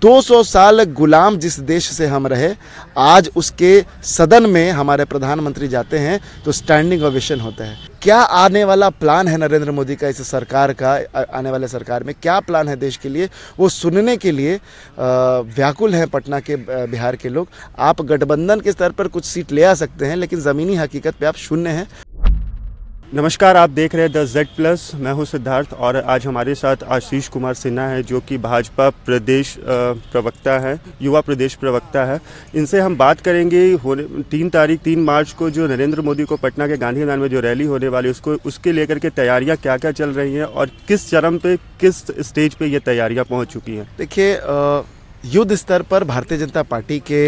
200 साल गुलाम जिस देश से हम रहे, आज उसके सदन में हमारे प्रधानमंत्री जाते हैं तो स्टैंडिंग ओवेशन होता है। क्या आने वाला प्लान है नरेंद्र मोदी का, इस सरकार का, आने वाले सरकार में क्या प्लान है देश के लिए, वो सुनने के लिए व्याकुल हैं पटना के बिहार के लोग। आप गठबंधन के स्तर पर कुछ सीट ले आ सकते हैं, लेकिन ज़मीनी हकीकत पे आप शून्य हैं। नमस्कार, आप देख रहे हैं द जेड प्लस। मैं हूं सिद्धार्थ और आज हमारे साथ आशीष कुमार सिन्हा है, जो कि भाजपा प्रदेश प्रवक्ता है, युवा प्रदेश प्रवक्ता है। इनसे हम बात करेंगे 3 मार्च को जो नरेंद्र मोदी को पटना के गांधी मैदान में जो रैली होने वाली है उसके लेकर के तैयारियां क्या क्या चल रही हैं और किस चरम पे, किस स्टेज पे ये तैयारियां पहुँच चुकी हैं। देखिए, युद्ध स्तर पर भारतीय जनता पार्टी के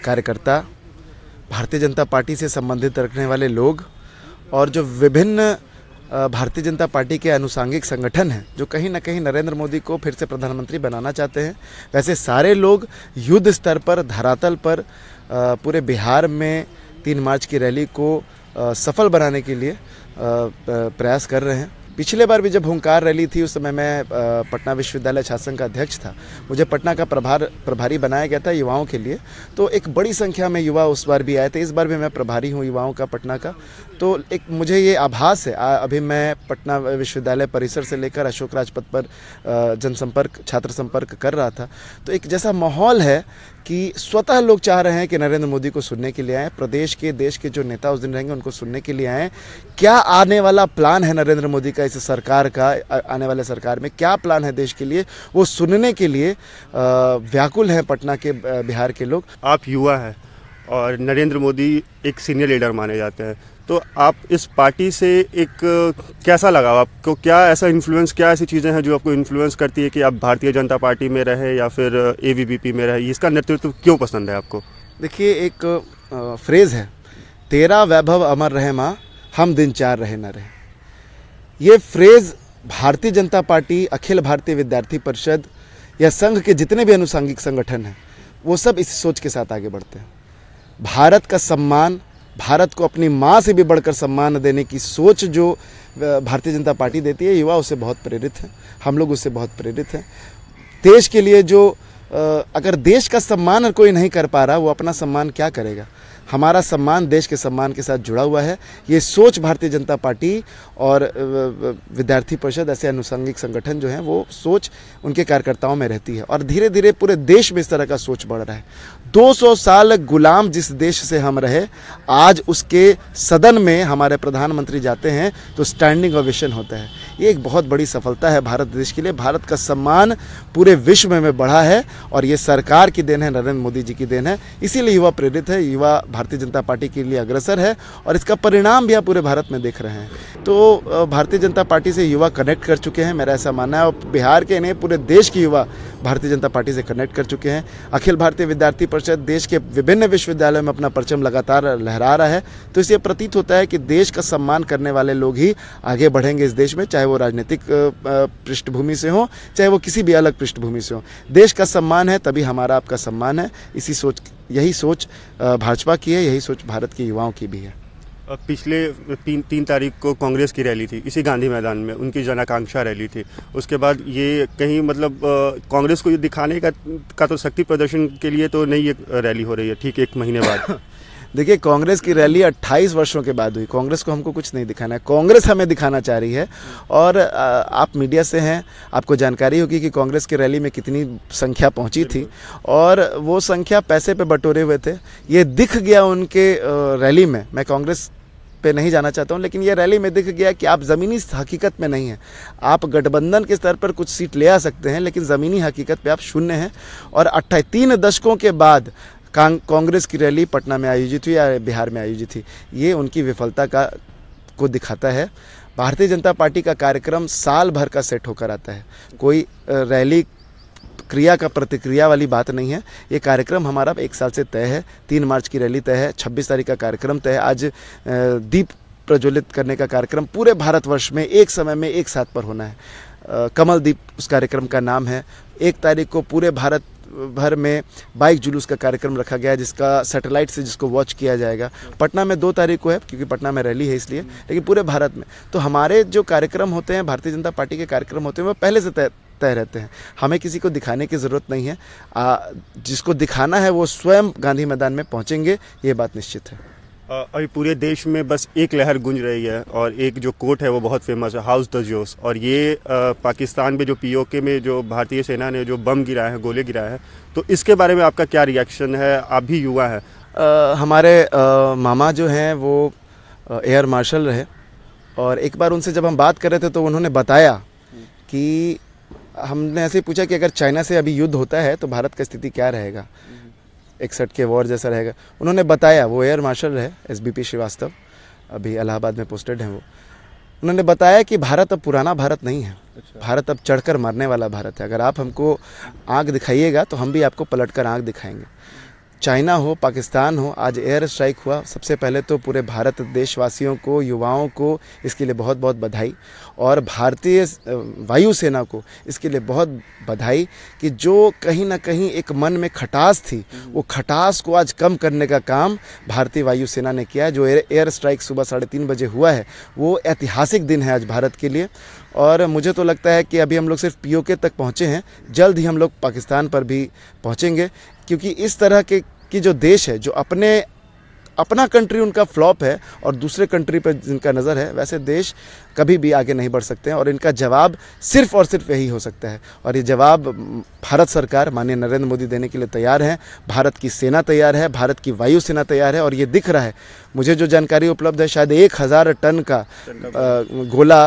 कार्यकर्ता, भारतीय जनता पार्टी से संबंधित रखने वाले लोग और जो विभिन्न भारतीय जनता पार्टी के आनुषंगिक संगठन हैं, जो कहीं ना कहीं नरेंद्र मोदी को फिर से प्रधानमंत्री बनाना चाहते हैं, वैसे सारे लोग युद्ध स्तर पर, धरातल पर पूरे बिहार में 3 मार्च की रैली को सफल बनाने के लिए प्रयास कर रहे हैं। पिछले बार भी जब हुंकार रैली थी, उस समय मैं पटना विश्वविद्यालय छात्र संघ का अध्यक्ष था। मुझे पटना का प्रभारी बनाया गया था युवाओं के लिए, तो एक बड़ी संख्या में युवा उस बार भी आए थे। इस बार भी मैं प्रभारी हूँ युवाओं का पटना का, तो एक मुझे ये आभास है। अभी मैं पटना विश्वविद्यालय परिसर से लेकर अशोक राजपथ पर जनसंपर्क, छात्र संपर्क कर रहा था, तो एक जैसा माहौल है कि स्वतः लोग चाह रहे हैं कि नरेंद्र मोदी को सुनने के लिए आए। प्रदेश के, देश के जो नेता उस दिन रहेंगे उनको सुनने के लिए आए। क्या आने वाला प्लान है नरेंद्र मोदी का, इस सरकार का, आने वाले सरकार में क्या प्लान है देश के लिए, वो सुनने के लिए व्याकुल हैं पटना के बिहार के लोग। आप युवा हैं और नरेंद्र मोदी एक सीनियर लीडर माने जाते हैं, तो आप इस पार्टी से एक कैसा लगा आपको? क्या ऐसा इन्फ्लुएंस, क्या ऐसी चीज़ें हैं जो आपको इन्फ्लुएंस करती है कि आप भारतीय जनता पार्टी में रहे या फिर एबीवीपी में रहे? इसका नेतृत्व क्यों पसंद है आपको? देखिए, एक फ्रेज़ है, तेरा वैभव अमर रहे माँ, हम दिन 4 रहे न रहे। ये फ्रेज़ भारतीय जनता पार्टी, अखिल भारतीय विद्यार्थी परिषद या संघ के जितने भी आनुषंगिक संगठन हैं, वो सब इस सोच के साथ आगे बढ़ते हैं। भारत का सम्मान, भारत को अपनी माँ से भी बढ़कर सम्मान देने की सोच जो भारतीय जनता पार्टी देती है, युवा उससे बहुत प्रेरित हैं, हम लोग उससे बहुत प्रेरित हैं। देश के लिए जो अगर देश का सम्मान कोई नहीं कर पा रहा, वो अपना सम्मान क्या करेगा? हमारा सम्मान देश के सम्मान के साथ जुड़ा हुआ है। ये सोच भारतीय जनता पार्टी और विद्यार्थी परिषद, ऐसे आनुषंगिक संगठन जो हैं, वो सोच उनके कार्यकर्ताओं में रहती है और धीरे धीरे पूरे देश में इस तरह का सोच बढ़ रहा है। 200 साल गुलाम जिस देश से हम रहे, आज उसके सदन में हमारे प्रधानमंत्री जाते हैं तो स्टैंडिंग ओवेशन होता है। ये एक बहुत बड़ी सफलता है भारत देश के लिए। भारत का सम्मान पूरे विश्व में बढ़ा है और ये सरकार की देन है, नरेंद्र मोदी जी की देन है। इसीलिए युवा प्रेरित है, युवा भारतीय जनता पार्टी के लिए अग्रसर है और इसका परिणाम भी आप पूरे भारत में देख रहे हैं। तो भारतीय जनता पार्टी से युवा कनेक्ट कर चुके हैं, मेरा ऐसा मानना है। और बिहार के नहीं, पूरे देश के युवा भारतीय जनता पार्टी से कनेक्ट कर चुके हैं। अखिल भारतीय विद्यार्थी परिषद देश के विभिन्न विश्वविद्यालयों में अपना परचम लगातार लहरा रहा है, तो इससे प्रतीत होता है कि देश का सम्मान करने वाले लोग ही आगे बढ़ेंगे इस देश में, चाहे वो राजनीतिक पृष्ठभूमि से हो, चाहे वो किसी भी अलग पृष्ठभूमि से हो। देश का सम्मान है तभी हमारा आपका सम्मान है। यही सोच भाजपा की है, यही सोच भारत के युवाओं की भी है। पिछले 3 तारीख को कांग्रेस की रैली थी इसी गांधी मैदान में, उनकी जन आकांक्षा रैली थी। उसके बाद ये कहीं मतलब कांग्रेस को ये दिखाने का तो शक्ति प्रदर्शन के लिए तो नहीं ये रैली हो रही है, ठीक 1 महीने बाद। देखिए, कांग्रेस की रैली 28 वर्षों के बाद हुई। कांग्रेस को हमको कुछ नहीं दिखाना है, कांग्रेस हमें दिखाना चाह रही है। और आप मीडिया से हैं, आपको जानकारी होगी कि कांग्रेस की रैली में कितनी संख्या पहुंची थी और वो संख्या पैसे पे बटोरे हुए थे। ये दिख गया उनके रैली में। मैं कांग्रेस पे नहीं जाना चाहता हूँ, लेकिन ये रैली में दिख गया कि आप ज़मीनी हकीकत में नहीं हैं। आप गठबंधन के स्तर पर कुछ सीट ले आ सकते हैं, लेकिन ज़मीनी हकीकत पे आप शून्य हैं। और 3 दशकों के बाद कांग्रेस की रैली पटना में आयोजित हुई या बिहार में आयोजित हुई, ये उनकी विफलता को दिखाता है। भारतीय जनता पार्टी का कार्यक्रम साल भर का सेट होकर आता है। कोई रैली क्रिया का प्रतिक्रिया वाली बात नहीं है। ये कार्यक्रम हमारा 1 साल से तय है। 3 मार्च की रैली तय है, 26 तारीख का कार्यक्रम तय है। आज दीप प्रज्वलित करने का कार्यक्रम पूरे भारतवर्ष में एक समय में एक साथ पर होना है। कमल दीप उस कार्यक्रम का नाम है। 1 तारीख को पूरे भारत भर में बाइक जुलूस का कार्यक्रम रखा गया है, जिसका सैटेलाइट से जिसको वॉच किया जाएगा। पटना में 2 तारीख को है, क्योंकि पटना में रैली है इसलिए, लेकिन पूरे भारत में। तो हमारे जो कार्यक्रम होते हैं, भारतीय जनता पार्टी के कार्यक्रम होते हैं, वो पहले से तय रहते हैं। हमें किसी को दिखाने की ज़रूरत नहीं है। जिसको दिखाना है वो स्वयं गांधी मैदान में पहुंचेंगे, ये बात निश्चित है। अभी पूरे देश में बस एक लहर गूंज रही है और एक जो कोट है वो बहुत फेमस है, हाउस द जोश। और ये पाकिस्तान में जो पीओके में जो भारतीय सेना ने जो बम गिराए हैं, गोले गिराए हैं, तो इसके बारे में आपका क्या रिएक्शन है? आप भी युवा हैं। हमारे मामा जो हैं वो एयर मार्शल रहे, और एक बार उनसे जब हम बात कर रहे थे तो उन्होंने बताया कि हमने ऐसे पूछा कि अगर चाइना से अभी युद्ध होता है तो भारत का स्थिति क्या रहेगा, 61 के वॉर जैसा रहेगा। उन्होंने बताया, वो एयर मार्शल रहे, SBP श्रीवास्तव, अभी इलाहाबाद में पोस्टेड हैं वो। उन्होंने बताया कि भारत अब पुराना भारत नहीं है। भारत अब चढ़कर मारने वाला भारत है। अगर आप हमको आँख दिखाइएगा तो हम भी आपको पलटकर आँख दिखाएंगे। चाइना हो, पाकिस्तान हो, आज एयर स्ट्राइक हुआ। सबसे पहले तो पूरे भारत देशवासियों को, युवाओं को इसके लिए बहुत बहुत बधाई, और भारतीय वायुसेना को इसके लिए बहुत बधाई कि जो कहीं ना कहीं एक मन में खटास थी, वो खटास को आज कम करने का काम भारतीय वायुसेना ने किया है। जो एयर स्ट्राइक सुबह 3:30 बजे हुआ है वो ऐतिहासिक दिन है आज भारत के लिए। और मुझे तो लगता है कि अभी हम लोग सिर्फ पीओके तक पहुँचे हैं, जल्द ही हम लोग पाकिस्तान पर भी पहुँचेंगे, क्योंकि इस तरह के कि जो देश है, जो अपना कंट्री उनका फ्लॉप है और दूसरे कंट्री पर जिनका नज़र है, वैसे देश कभी भी आगे नहीं बढ़ सकते हैं। और इनका जवाब सिर्फ और सिर्फ यही हो सकता है, और ये जवाब भारत सरकार माननीय नरेंद्र मोदी देने के लिए तैयार है। भारत की सेना तैयार है, भारत की वायुसेना तैयार है। और ये दिख रहा है, मुझे जो जानकारी उपलब्ध है, शायद 1000 टन का गोला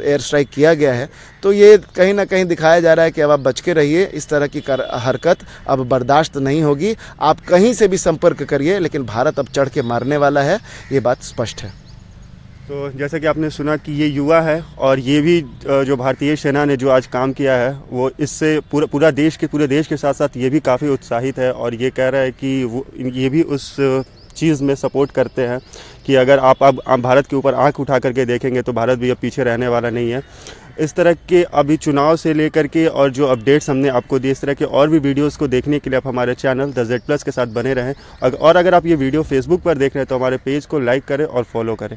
एयर स्ट्राइक किया गया है। तो ये कहीं ना कहीं दिखाया जा रहा है कि अब आप बच के रहिए, इस तरह की हरकत अब बर्दाश्त नहीं होगी। आप कहीं से भी संपर्क करिए, लेकिन भारत अब चढ़ के मारने वाला है, ये बात स्पष्ट है। तो जैसा कि आपने सुना कि ये युवा है, और ये भी जो भारतीय सेना ने जो आज काम किया है वो इससे पूरे देश के साथ साथ ये भी काफ़ी उत्साहित है। और ये कह रहा है कि वो ये भी उस चीज़ में सपोर्ट करते हैं कि अगर आप भारत के ऊपर आंख उठा करके देखेंगे तो भारत भी अब पीछे रहने वाला नहीं है। इस तरह के अभी चुनाव से लेकर के और जो अपडेट्स हमने आपको दिए, इस तरह के और भी वीडियोस को देखने के लिए आप हमारे चैनल द Z+ के साथ बने रहें। और अगर आप ये वीडियो फेसबुक पर देख रहे हैं तो हमारे पेज को लाइक करें और फॉलो करें।